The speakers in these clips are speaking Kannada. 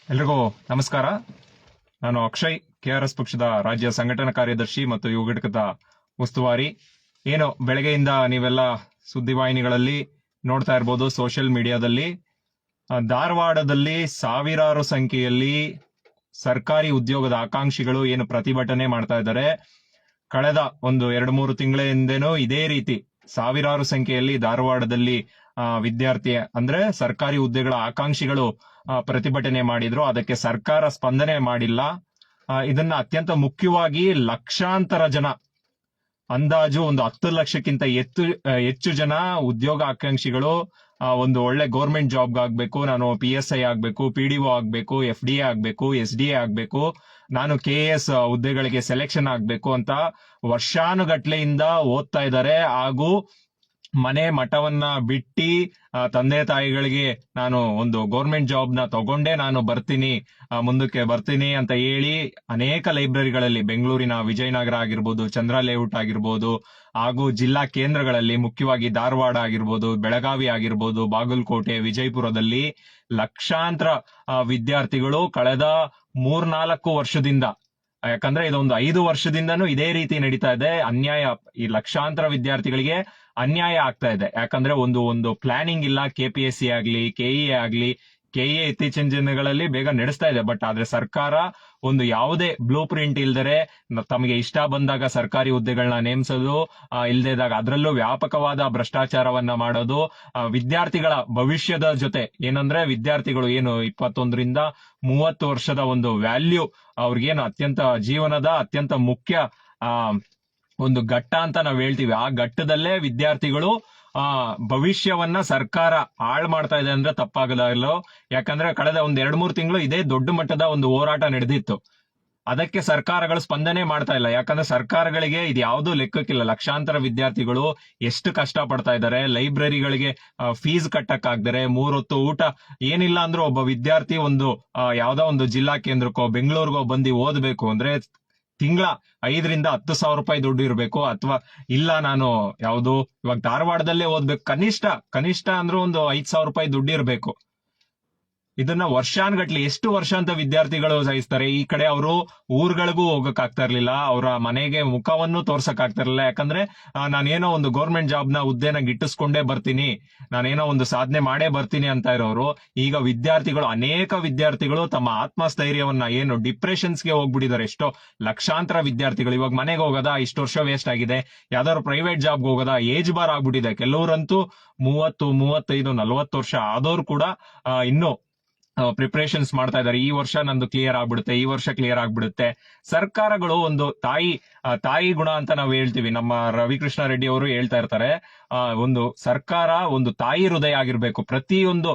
ಎಲ್ರಿಗೂ ನಮಸ್ಕಾರ. ನಾನು ಅಕ್ಷಯ್, ಕೆಆರ್ಎಸ್ ಪಕ್ಷದ ರಾಜ್ಯ ಸಂಘಟನಾ ಕಾರ್ಯದರ್ಶಿ ಮತ್ತು ಯುವ ಘಟಕದ ಉಸ್ತುವಾರಿ. ಏನು ಬೆಳಗ್ಗೆಯಿಂದ ನೀವೆಲ್ಲ ಸುದ್ದಿವಾಹಿನಿಗಳಲ್ಲಿ ನೋಡ್ತಾ ಇರ್ಬೋದು, ಸೋಷಿಯಲ್ ಮೀಡಿಯಾದಲ್ಲಿ ಧಾರವಾಡದಲ್ಲಿ ಸಾವಿರಾರು ಸಂಖ್ಯೆಯಲ್ಲಿ ಸರ್ಕಾರಿ ಉದ್ಯೋಗದ ಆಕಾಂಕ್ಷಿಗಳು ಏನು ಪ್ರತಿಭಟನೆ ಮಾಡ್ತಾ ಇದ್ದಾರೆ. ಕಳೆದ ಒಂದು 2-3 ತಿಂಗಳ ಹಿಂದೆನೂ ಇದೇ ರೀತಿ ಸಾವಿರಾರು ಸಂಖ್ಯೆಯಲ್ಲಿ ಧಾರವಾಡದಲ್ಲಿ ವಿದ್ಯಾರ್ಥಿ ಅಂದ್ರೆ ಸರ್ಕಾರಿ ಹುದ್ದೆಗಳ ಆಕಾಂಕ್ಷಿಗಳು ಪ್ರತಿಭಟನೆ ಮಾಡಿದ್ರು. ಅದಕ್ಕೆ ಸರ್ಕಾರ ಸ್ಪಂದನೆ ಮಾಡಿಲ್ಲ. ಇದನ್ನ ಅತ್ಯಂತ ಮುಖ್ಯವಾಗಿ ಲಕ್ಷಾಂತರ ಜನ, ಅಂದಾಜು ಒಂದು 10 ಲಕ್ಷಕ್ಕಿಂತ ಹೆಚ್ಚು ಜನ ಉದ್ಯೋಗ ಆಕಾಂಕ್ಷಿಗಳು ಒಂದು ಒಳ್ಳೆ ಗೌರ್ಮೆಂಟ್ ಜಾಬ್ ಆಗ್ಬೇಕು, ನಾನು PSI ಆಗ್ಬೇಕು, PDO ಆಗ್ಬೇಕು, FDA ಆಗ್ಬೇಕು, SDA ಆಗ್ಬೇಕು, ನಾನು KAS ಹುದ್ದೆಗಳಿಗೆ ಸೆಲೆಕ್ಷನ್ ಆಗ್ಬೇಕು ಅಂತ ವರ್ಷಾನುಗಟ್ಲೆಯಿಂದ ಓದ್ತಾ ಇದ್ದಾರೆ. ಹಾಗೂ ಮನೆ ಮಠವನ್ನ ಬಿಟ್ಟಿ ತಂದೆ ತಾಯಿಗಳಿಗೆ ನಾನು ಒಂದು ಗೌರ್ಮೆಂಟ್ ಜಾಬ್ ನ ತಗೊಂಡೇ ನಾನು ಮುಂದಕ್ಕೆ ಬರ್ತೀನಿ ಅಂತ ಹೇಳಿ ಅನೇಕ ಲೈಬ್ರರಿಗಳಲ್ಲಿ, ಬೆಂಗಳೂರಿನ ವಿಜಯನಗರ ಆಗಿರ್ಬೋದು, ಚಂದ್ರ ಲೇಔಟ್ ಆಗಿರ್ಬೋದು, ಹಾಗೂ ಜಿಲ್ಲಾ ಕೇಂದ್ರಗಳಲ್ಲಿ ಮುಖ್ಯವಾಗಿ ಧಾರವಾಡ ಆಗಿರ್ಬೋದು, ಬೆಳಗಾವಿ ಆಗಿರ್ಬೋದು, ಬಾಗಲಕೋಟೆ, ವಿಜಯಪುರದಲ್ಲಿ ಲಕ್ಷಾಂತರ ವಿದ್ಯಾರ್ಥಿಗಳು ಕಳೆದ 3-4 ವರ್ಷದಿಂದ, ಯಾಕಂದ್ರೆ ಇದೊಂದು 5 ವರ್ಷದಿಂದನೂ ಇದೇ ರೀತಿ ನಡೀತಾ ಇದೆ. ಅನ್ಯಾಯ, ಈ ಲಕ್ಷಾಂತರ ವಿದ್ಯಾರ್ಥಿಗಳಿಗೆ ಅನ್ಯಾಯ ಆಗ್ತಾ ಇದೆ. ಯಾಕಂದ್ರೆ ಒಂದು ಪ್ಲಾನಿಂಗ್ ಇಲ್ಲ. KPSC ಆಗ್ಲಿ, KE ಆಗ್ಲಿ, KE ಇತ್ತೀಚಿನ ದಿನಗಳಲ್ಲಿ ಬೇಗ ನಡೆಸ್ತಾ ಇದೆ. ಬಟ್ ಆದ್ರೆ ಸರ್ಕಾರ ಒಂದು ಯಾವುದೇ ಬ್ಲೂ ಪ್ರಿಂಟ್ ಇಲ್ದರೆ ತಮಗೆ ಇಷ್ಟ ಬಂದಾಗ ಸರ್ಕಾರಿ ಹುದ್ದೆಗಳನ್ನ ನೇಮಿಸೋದು, ಇಲ್ದೇದಾಗ ಅದರಲ್ಲೂ ವ್ಯಾಪಕವಾದ ಭ್ರಷ್ಟಾಚಾರವನ್ನ ಮಾಡೋದು, ವಿದ್ಯಾರ್ಥಿಗಳ ಭವಿಷ್ಯದ ಜೊತೆ ಏನಂದ್ರೆ ವಿದ್ಯಾರ್ಥಿಗಳು ಏನು 21ರಿಂದ 30 ವರ್ಷದ ಒಂದು ವ್ಯಾಲ್ಯೂ ಅವ್ರಿಗೇನು ಅತ್ಯಂತ ಜೀವನದ ಅತ್ಯಂತ ಮುಖ್ಯ ಒಂದು ಘಟ್ಟ ಅಂತ ನಾವ್ ಹೇಳ್ತೀವಿ. ಆ ಘಟ್ಟದಲ್ಲೇ ವಿದ್ಯಾರ್ಥಿಗಳು ಭವಿಷ್ಯವನ್ನ ಸರ್ಕಾರ ಹಾಳು ಮಾಡ್ತಾ ಇದೆ ಅಂದ್ರೆ ತಪ್ಪಾಗಲ್ಲ. ಯಾಕಂದ್ರೆ ಕಳೆದ ಒಂದ್ 2-3 ತಿಂಗಳು ಇದೇ ದೊಡ್ಡ ಮಟ್ಟದ ಒಂದು ಹೋರಾಟ ನಡೆದಿತ್ತು. ಅದಕ್ಕೆ ಸರ್ಕಾರಗಳು ಸ್ಪಂದನೆ ಮಾಡ್ತಾ ಇಲ್ಲ. ಯಾಕಂದ್ರೆ ಸರ್ಕಾರಗಳಿಗೆ ಇದು ಯಾವುದೂ ಲೆಕ್ಕಕ್ಕಿಲ್ಲ. ಲಕ್ಷಾಂತರ ವಿದ್ಯಾರ್ಥಿಗಳು ಎಷ್ಟು ಕಷ್ಟ ಪಡ್ತಾ ಇದ್ದಾರೆ. ಲೈಬ್ರರಿಗಳಿಗೆ ಫೀಸ್ ಕಟ್ಟಕ್ ಆಗ್ದರೆ, 3 ಹೊತ್ತು ಊಟ ಏನಿಲ್ಲ ಅಂದ್ರೂ ಒಬ್ಬ ವಿದ್ಯಾರ್ಥಿ ಯಾವ್ದೋ ಒಂದು ಜಿಲ್ಲಾ ಕೇಂದ್ರಕ್ಕೋ ಬೆಂಗಳೂರಿಗೋ ಬಂದು ಓದ್ಬೇಕು ಅಂದ್ರೆ ತಿಂಗಳ 5ರಿಂದ 10 ಸಾವಿರ ರೂಪಾಯಿ ದುಡ್ಡು ಇರಬೇಕು. ಅಥವಾ ಇಲ್ಲ ನಾನು ಇವಾಗ ಧಾರವಾಡದಲ್ಲೇ ಓದ್ಬೇಕು, ಕನಿಷ್ಠ ಅಂದ್ರೂ ಒಂದು 5,000 ರೂಪಾಯಿ ದುಡ್ಡು ಇರಬೇಕು. ಇದನ್ನ ವರ್ಷಾನ್ಗಟ್ಲಿ ಎಷ್ಟು ವರ್ಷ ಅಂತ ವಿದ್ಯಾರ್ಥಿಗಳು ಸಹಿಸ್ತಾರೆ. ಈ ಕಡೆ ಅವರು ಊರುಗಳಿಗೂ ಹೋಗಕ್ ಆಗ್ತಾ ಇರ್ಲಿಲ್ಲ, ಅವರ ಮನೆಗೆ ಮುಖವನ್ನು ತೋರ್ಸಕ್ ಆಗ್ತಾ ಇರ್ಲಿಲ್ಲ. ಯಾಕಂದ್ರೆ ನಾನೇನೋ ಒಂದು ಗೌರ್ಮೆಂಟ್ ಜಾಬ್ ನ ಹುದ್ದೆನ ಗಿಟ್ಟಿಸ್ಕೊಂಡೇ ಬರ್ತೀನಿ, ನಾನೇನೋ ಒಂದು ಸಾಧನೆ ಮಾಡೇ ಬರ್ತೀನಿ ಅಂತ ಇರೋರು ಈಗ ಅನೇಕ ವಿದ್ಯಾರ್ಥಿಗಳು ತಮ್ಮ ಆತ್ಮಸ್ಥೈರ್ಯವನ್ನ ಏನು ಡಿಪ್ರೆಷನ್ಸ್ಗೆ ಹೋಗ್ಬಿಟ್ಟಿದ್ದಾರೆ. ಎಷ್ಟೋ ಲಕ್ಷಾಂತರ ವಿದ್ಯಾರ್ಥಿಗಳು ಇವಾಗ ಮನೆಗೆ ಹೋಗೋದಾ, ಇಷ್ಟು ವರ್ಷ ವೇಸ್ಟ್ ಆಗಿದೆ, ಯಾವ್ದಾದ್ರು ಪ್ರೈವೇಟ್ ಜಾಬ್ ಹೋಗೋದಾ, ಏಜ್ ಬಾರ್ ಆಗ್ಬಿಟ್ಟಿದೆ. ಕೆಲವರಂತೂ 30, 35, 40 ವರ್ಷ ಆದವ್ರು ಕೂಡ ಇನ್ನು ಪ್ರಿಪರೇಷನ್ಸ್ ಮಾಡ್ತಾ ಇದ್ದಾರೆ. ಈ ವರ್ಷ ನಂದು ಕ್ಲಿಯರ್ ಆಗ್ಬಿಡುತ್ತೆ, ಈ ವರ್ಷ ಕ್ಲಿಯರ್ ಆಗ್ಬಿಡುತ್ತೆ. ಸರ್ಕಾರಗಳು ಒಂದು ತಾಯಿ ಗುಣ ಅಂತ ನಾವು ಹೇಳ್ತೀವಿ. ನಮ್ಮ ರವಿಕೃಷ್ಣ ರೆಡ್ಡಿ ಅವರು ಹೇಳ್ತಾ ಇರ್ತಾರೆ, ಒಂದು ಸರ್ಕಾರ ಒಂದು ತಾಯಿ ಹೃದಯ ಆಗಿರ್ಬೇಕು. ಪ್ರತಿಯೊಂದು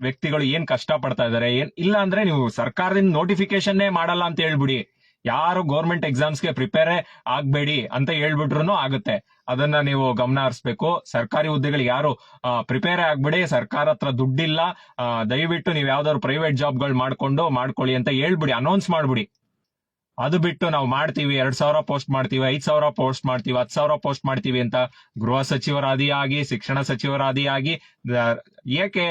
ವ್ಯಕ್ತಿಗಳು ಏನ್ ಕಷ್ಟ ಪಡ್ತಾ ಇದಾರೆ, ಇಲ್ಲ ಅಂದ್ರೆ ನೀವು ಸರ್ಕಾರದಿಂದ ನೋಟಿಫಿಕೇಶನ್ನೇ ಮಾಡಲ್ಲ ಅಂತ ಹೇಳ್ಬಿಡಿ, ಯಾರು ಗೌರ್ಮೆಂಟ್ ಎಕ್ಸಾಮ್ಸ್ಗೆ ಪ್ರಿಪೇರೇ ಆಗ್ಬೇಡಿ ಅಂತ ಹೇಳ್ಬಿಟ್ರು ಆಗುತ್ತೆ. ಅದನ್ನ ನೀವು ಗಮನ ಹರಿಸ್ಬೇಕು. ಸರ್ಕಾರಿ ಹುದ್ದೆಗಳಿಗೆ ಯಾರು ಪ್ರಿಪೇರ್ ಆಗ್ಬಿಡಿ, ಸರ್ಕಾರ ಹತ್ರ ದುಡ್ಡಿಲ್ಲ, ದಯವಿಟ್ಟು ನೀವು ಯಾವ್ದಾದ್ರು ಪ್ರೈವೇಟ್ ಜಾಬ್ಗಳು ಮಾಡ್ಕೊಳ್ಳಿ ಅಂತ ಹೇಳ್ಬಿಡಿ, ಅನೌನ್ಸ್ ಮಾಡ್ಬಿಡಿ. ಅದು ಬಿಟ್ಟು ನಾವು ಮಾಡ್ತೀವಿ, 2,000 ಪೋಸ್ಟ್ ಮಾಡ್ತೀವಿ, 5,000 ಪೋಸ್ಟ್ ಮಾಡ್ತೀವಿ, 10,000 ಪೋಸ್ಟ್ ಮಾಡ್ತೀವಿ ಅಂತ ಗೃಹ ಸಚಿವರಾದಿಯಾಗಿ, ಶಿಕ್ಷಣ ಸಚಿವರಾದಿಯಾಗಿ ಏಕೆ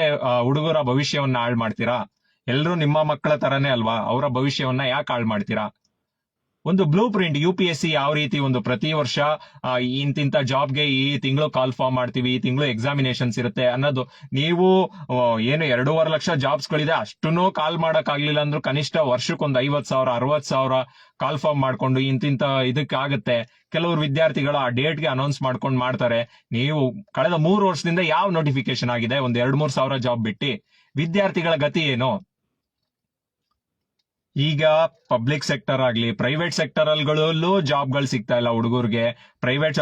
ಹುಡುಗರ ಭವಿಷ್ಯವನ್ನ ಹಾಳು ಮಾಡ್ತೀರಾ? ಎಲ್ರು ನಿಮ್ಮ ಮಕ್ಕಳ ತರನೇ ಅಲ್ವಾ, ಅವರ ಭವಿಷ್ಯವನ್ನ ಯಾಕೆ ಹಾಳು ಮಾಡ್ತೀರಾ? ಒಂದು ಬ್ಲೂ ಪ್ರಿಂಟ್ UPSC ಯಾವ ರೀತಿ ಒಂದು ಪ್ರತಿ ವರ್ಷ ಇಂತಿಂತ ಜಾಬ್ಗೆ ಈ ತಿಂಗಳು ಕಾಲ್ ಫಾರ್ಮ್ ಮಾಡ್ತೀವಿ, ಈ ತಿಂಗಳು ಎಕ್ಸಾಮಿನೇಷನ್ಸ್ ಇರುತ್ತೆ ಅನ್ನೋದು. ನೀವು ಏನು 2.5 ಲಕ್ಷ ಜಾಬ್ಸ್ ಗಳಿದೆ, ಅಷ್ಟನ್ನು ಕಾಲ್ ಮಾಡಕ್ ಆಗ್ಲಿಲ್ಲ ಅಂದ್ರೂ ಕನಿಷ್ಠ ವರ್ಷಕ್ಕೊಂದು 50,000, 60,000 ಕಾಲ್ ಫಾರ್ಮ್ ಮಾಡ್ಕೊಂಡು ಇಂತಿಂತ ಇದಕ್ಕಾಗುತ್ತೆ. ಕೆಲವರು ವಿದ್ಯಾರ್ಥಿಗಳು ಆ ಡೇಟ್ಗೆ ಅನೌನ್ಸ್ ಮಾಡ್ಕೊಂಡು ಮಾಡ್ತಾರೆ. ನೀವು ಕಳೆದ 3 ವರ್ಷದಿಂದ ಯಾವ ನೋಟಿಫಿಕೇಶನ್ ಆಗಿದೆ? ಒಂದು 2-3 ಸಾವಿರ ಜಾಬ್ ಬಿಟ್ಟು ವಿದ್ಯಾರ್ಥಿಗಳ ಗತಿ ಏನು? ಈಗ ಪಬ್ಲಿಕ್ ಸೆಕ್ಟರ್ ಆಗ್ಲಿ, ಪ್ರೈವೇಟ್ ಸೆಕ್ಟರ್ ಗಳಲ್ಲೂ ಜಾಬ್ಗಳು ಸಿಗ್ತಾ ಇಲ್ಲ ಹುಡುಗರಿಗೆ. ಪ್ರೈವೇಟ್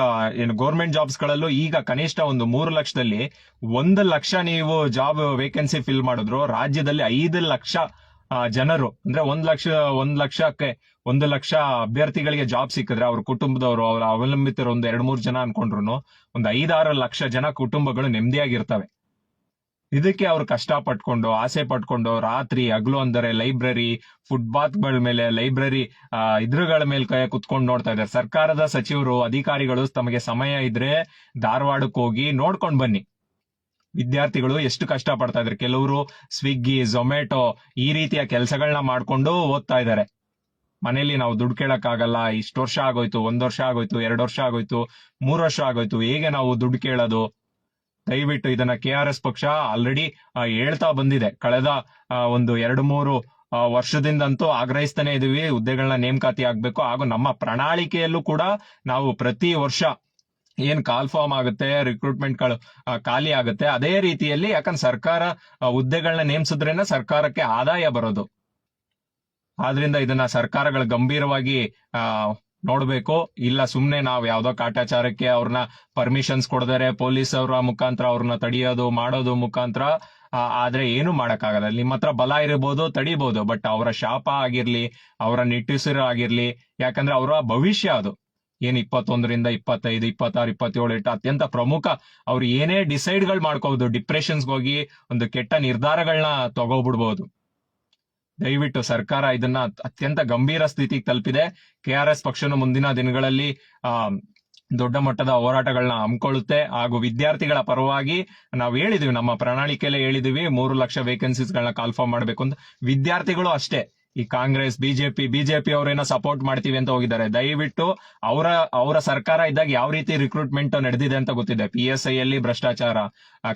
ಗೌರ್ಮೆಂಟ್ ಜಾಬ್ಸ್ ಗಳಲ್ಲೂ ಈಗ ಕನಿಷ್ಠ ಒಂದು 3 ಲಕ್ಷದಲ್ಲಿ 1 ಲಕ್ಷ ನೀವು ಜಾಬ್ ವೇಕೆನ್ಸಿ ಫಿಲ್ ಮಾಡಿದ್ರು ರಾಜ್ಯದಲ್ಲಿ 5 ಲಕ್ಷ ಜನರು ಅಂದ್ರೆ 1 ಲಕ್ಷ ಅಭ್ಯರ್ಥಿಗಳಿಗೆ ಜಾಬ್ ಸಿಕ್ಕಿದ್ರೆ ಅವ್ರ ಕುಟುಂಬದವರು, ಅವ್ರ ಅವಲಂಬಿತರು ಒಂದು 2-3 ಜನ ಅನ್ಕೊಂಡ್ರು ಒಂದು 5-6 ಲಕ್ಷ ಜನ ಕುಟುಂಬಗಳು ನೆಮ್ಮದಿಯಾಗಿರ್ತವೆ. ಇದಕ್ಕೆ ಅವ್ರು ಕಷ್ಟ ಪಟ್ಕೊಂಡು, ಆಸೆ ಪಟ್ಕೊಂಡು ರಾತ್ರಿ ಹಗಲು ಅಂದರೆ ಲೈಬ್ರರಿ, ಫುಟ್ಪಾತ್ ಗಳ ಮೇಲೆ, ಲೈಬ್ರರಿ ಇದ್ರಗಳ ಮೇಲೆ ಕುತ್ಕೊಂಡು ನೋಡ್ತಾ ಇದ್ದಾರೆ. ಸರ್ಕಾರದ ಸಚಿವರು, ಅಧಿಕಾರಿಗಳು ತಮಗೆ ಸಮಯ ಇದ್ರೆ ಧಾರವಾಡಕ್ಕೆ ಹೋಗಿ ನೋಡ್ಕೊಂಡ್ ಬನ್ನಿ. ವಿದ್ಯಾರ್ಥಿಗಳು ಎಷ್ಟು ಕಷ್ಟ ಪಡ್ತಾ ಇದ್ದಾರೆ. ಕೆಲವರು ಸ್ವಿಗ್ಗಿ, ಝೊಮ್ಯಾಟೊ ಈ ರೀತಿಯ ಕೆಲಸಗಳನ್ನ ಮಾಡ್ಕೊಂಡು ಓದ್ತಾ ಇದ್ದಾರೆ. ಮನೇಲಿ ನಾವು ದುಡ್ಡು ಕೇಳಕ್ಕಾಗಲ್ಲ, ಇಷ್ಟು ವರ್ಷ ಆಗೋಯ್ತು, 1 ವರ್ಷ ಆಗೋಯ್ತು, 2 ವರ್ಷ ಆಗೋಯ್ತು, 3 ವರ್ಷ ಆಗೋಯ್ತು, ಹೇಗೆ ನಾವು ದುಡ್ಡು ಕೇಳೋದು? ದಯವಿಟ್ಟು ಇದನ್ನ KRS ಪಕ್ಷ ಆಲ್ರೆಡಿ ಹೇಳ್ತಾ ಬಂದಿದೆ. ಕಳೆದ ಒಂದು 2-3 ವರ್ಷದಿಂದಂತೂ ಆಗ್ರಹಿಸ್ತಾನೆ ಇದೀವಿ, ಹುದ್ದೆಗಳನ್ನ ನೇಮಕಾತಿ ಆಗ್ಬೇಕು. ಹಾಗೂ ನಮ್ಮ ಪ್ರಣಾಳಿಕೆಯಲ್ಲೂ ಕೂಡ ನಾವು ಪ್ರತಿ ವರ್ಷ ಏನ್ ಕಾಲ್ ಫಾರ್ಮ್ ಆಗುತ್ತೆ, ರಿಕ್ರೂಟ್ಮೆಂಟ್ಗಳು ಖಾಲಿ ಆಗುತ್ತೆ, ಅದೇ ರೀತಿಯಲ್ಲಿ, ಯಾಕಂದ್ರೆ ಸರ್ಕಾರ ಹುದ್ದೆಗಳನ್ನ ನೇಮಿಸಿದ್ರೇನೆ ಸರ್ಕಾರಕ್ಕೆ ಆದಾಯ ಬರೋದು. ಆದ್ರಿಂದ ಇದನ್ನ ಸರ್ಕಾರಗಳು ಗಂಭೀರವಾಗಿ ನೋಡ್ಬೇಕು. ಇಲ್ಲ ಸುಮ್ನೆ ನಾವ್ ಯಾವ್ದೋ ಕಾಟಾಚಾರಕ್ಕೆ ಅವ್ರನ್ನ ಪರ್ಮಿಷನ್ಸ್ ಕೊಡದರೆ ಪೊಲೀಸ್ ಅವರ ಮುಖಾಂತರ ಅವ್ರನ್ನ ತಡಿಯೋದು ಮಾಡೋದು ಮುಖಾಂತರ ಆದ್ರೆ ಏನು ಮಾಡಕ್ಕಾಗಲ್ಲ. ನಿಮ್ಮ ಹತ್ರ ಬಲ ಇರಬಹುದು, ತಡಿಬಹುದು, ಬಟ್ ಅವರ ಶಾಪ ಆಗಿರ್ಲಿ, ಅವರ ನಿಟ್ಟುಸಿರು ಆಗಿರ್ಲಿ, ಯಾಕಂದ್ರೆ ಅವರ ಭವಿಷ್ಯ ಅದು. ಏನ್ 21ರಿಂದ 25, 26, 27 ಅತ್ಯಂತ ಪ್ರಮುಖ. ಅವ್ರು ಏನೇ ಡಿಸೈಡ್ ಗಳು ಮಾಡ್ಕೋಬಹುದು, ಡಿಪ್ರೆಷನ್ಸ್ ಹೋಗಿ ಒಂದು ಕೆಟ್ಟ ನಿರ್ಧಾರಗಳನ್ನ ತಗೋಬಿಡ್ಬಹುದು. ದಯವಿಟ್ಟು ಸರ್ಕಾರ ಇದನ್ನ ಅತ್ಯಂತ ಗಂಭೀರ ಸ್ಥಿತಿಗೆ ತಲುಪಿದೆ. KRS ಪಕ್ಷನು ಮುಂದಿನ ದಿನಗಳಲ್ಲಿ ದೊಡ್ಡ ಮಟ್ಟದ ಹೋರಾಟಗಳನ್ನ ಹಮ್ಮಿಕೊಳ್ಳುತ್ತೆ. ಹಾಗೂ ವಿದ್ಯಾರ್ಥಿಗಳ ಪರವಾಗಿ ನಾವು ಹೇಳಿದೀವಿ, ನಮ್ಮ ಪ್ರಣಾಳಿಕೆಯಲ್ಲೇ ಹೇಳಿದೀವಿ, 3 ಲಕ್ಷ ವೇಕೆನ್ಸೀಸ್ ಗಳನ್ನ ಕಾಲ್ಫಾರ್ಮ್ ಮಾಡ್ಬೇಕು ಅಂತ. ವಿದ್ಯಾರ್ಥಿಗಳು ಅಷ್ಟೇ, ಈ ಕಾಂಗ್ರೆಸ್, ಬಿಜೆಪಿ ಅವರೇನೋ ಸಪೋರ್ಟ್ ಮಾಡ್ತೀವಿ ಅಂತ ಹೋಗಿದ್ದಾರೆ. ದಯವಿಟ್ಟು ಅವರ ಸರ್ಕಾರ ಇದ್ದಾಗ ಯಾವ ರೀತಿ ರಿಕ್ರೂಟ್ಮೆಂಟ್ ನಡೆದಿದೆ ಅಂತ ಗೊತ್ತಿದೆ. PSI ಯಲ್ಲಿ ಭ್ರಷ್ಟಾಚಾರ,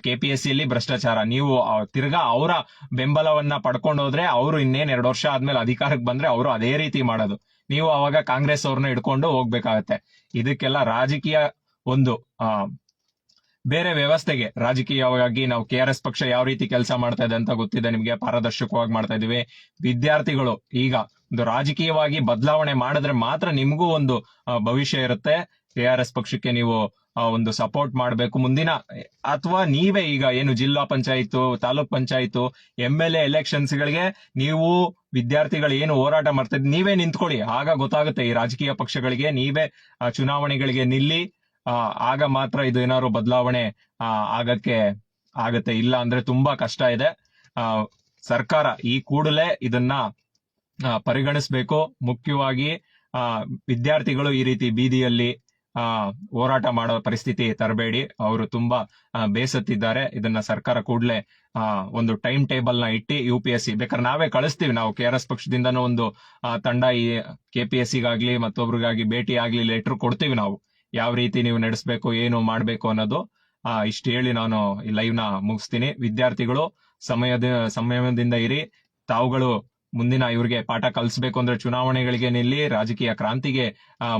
KPSC ಯಲ್ಲಿ ಭ್ರಷ್ಟಾಚಾರ. ನೀವು ತಿರ್ಗಾ ಅವರ ಬೆಂಬಲವನ್ನ ಪಡ್ಕೊಂಡು ಹೋದ್ರೆ, ಅವರು ಇನ್ನೇನ್ 2 ವರ್ಷ ಆದ್ಮೇಲೆ ಅಧಿಕಾರಕ್ಕೆ ಬಂದ್ರೆ ಅವರು ಅದೇ ರೀತಿ ಮಾಡೋದು. ನೀವು ಅವಾಗ ಕಾಂಗ್ರೆಸ್ ಅವ್ರನ್ನ ಹಿಡ್ಕೊಂಡು ಹೋಗ್ಬೇಕಾಗತ್ತೆ. ಇದಕ್ಕೆಲ್ಲ ರಾಜಕೀಯ ಒಂದು ಬೇರೆ ವ್ಯವಸ್ಥೆಗೆ ರಾಜಕೀಯವಾಗಿ ನಾವು KRS ಪಕ್ಷ ಯಾವ ರೀತಿ ಕೆಲಸ ಮಾಡ್ತಾ ಇದೆ ಅಂತ ಗೊತ್ತಿದೆ ನಿಮ್ಗೆ. ಪಾರದರ್ಶಕವಾಗಿ ಮಾಡ್ತಾ ಇದೀವಿ. ವಿದ್ಯಾರ್ಥಿಗಳು ಈಗ ಒಂದು ರಾಜಕೀಯವಾಗಿ ಬದಲಾವಣೆ ಮಾಡಿದ್ರೆ ಮಾತ್ರ ನಿಮಗೂ ಒಂದು ಭವಿಷ್ಯ ಇರುತ್ತೆ. KRS ಪಕ್ಷಕ್ಕೆ ನೀವು ಒಂದು ಸಪೋರ್ಟ್ ಮಾಡಬೇಕು ಮುಂದಿನ, ಅಥವಾ ನೀವೇ ಈಗ ಏನು ಜಿಲ್ಲಾ ಪಂಚಾಯತ್, ತಾಲೂಕ್ ಪಂಚಾಯತ್, MLA ಎಲೆಕ್ಷನ್ಸ್ ಗಳಿಗೆ ನೀವು ವಿದ್ಯಾರ್ಥಿಗಳು ಏನು ಹೋರಾಟ ಮಾಡ್ತಿದ್ ನೀವೇ ನಿಂತ್ಕೊಳ್ಳಿ. ಆಗ ಗೊತ್ತಾಗುತ್ತೆ ಈ ರಾಜಕೀಯ ಪಕ್ಷಗಳಿಗೆ. ನೀವೇ ಚುನಾವಣೆಗಳಿಗೆ ನಿಲ್ಲಿ. ಆಗ ಮಾತ್ರ ಇದು ಏನಾದ್ರು ಬದಲಾವಣೆ ಆಗತ್ತೆ. ಇಲ್ಲ ಅಂದ್ರೆ ತುಂಬಾ ಕಷ್ಟ ಇದೆ. ಸರ್ಕಾರ ಈ ಕೂಡಲೇ ಇದನ್ನ ಪರಿಗಣಿಸಬೇಕು. ಮುಖ್ಯವಾಗಿ ವಿದ್ಯಾರ್ಥಿಗಳು ಈ ರೀತಿ ಬೀದಿಯಲ್ಲಿ ಹೋರಾಟ ಮಾಡೋ ಪರಿಸ್ಥಿತಿ ತರಬೇಡಿ. ಅವರು ತುಂಬಾ ಬೇಸತ್ತಿದ್ದಾರೆ. ಇದನ್ನ ಸರ್ಕಾರ ಕೂಡಲೇ ಒಂದು ಟೈಮ್ ಟೇಬಲ್ ನ ಇಟ್ಟು UPSC ಬೇಕಾದ್ರೆ ನಾವೇ ಕಳಿಸ್ತೀವಿ. ನಾವು KRS ಪಕ್ಷದಿಂದನೂ ಒಂದು ತಂಡ ಈ KPSCಗಾಗ್ಲಿ ಮತ್ತೊಬ್ರಿಗಾಗಿ ಭೇಟಿ ಆಗ್ಲಿ ಲೆಟರ್ ಕೊಡ್ತೀವಿ. ನಾವು ಯಾವ ರೀತಿ ನೀವು ನಡೆಸಬೇಕು, ಏನು ಮಾಡ್ಬೇಕು ಅನ್ನೋದು. ಇಷ್ಟು ಹೇಳಿ ನಾನು ಈ ಲೈವ್ ನ ಮುಗಿಸ್ತೀನಿ. ವಿದ್ಯಾರ್ಥಿಗಳು ಸಂಯಮದಿಂದ ಇರಿ. ತಾವುಗಳು ಮುಂದಿನ ಇವ್ರಿಗೆ ಪಾಠ ಕಲಿಸ್ಬೇಕು ಅಂದ್ರೆ ಚುನಾವಣೆಗಳಿಗೆ ನಿಲ್ಲಿ, ರಾಜಕೀಯ ಕ್ರಾಂತಿಗೆ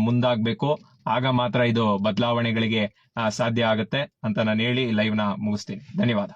ಮುಂದಾಗಬೇಕು. ಆಗ ಮಾತ್ರ ಇದು ಬದಲಾವಣೆಗಳಿಗೆ ಸಾಧ್ಯ ಆಗುತ್ತೆ ಅಂತ ನಾನು ಹೇಳಿ ಲೈವ್ ನ ಮುಗಿಸ್ತೀನಿ. ಧನ್ಯವಾದ.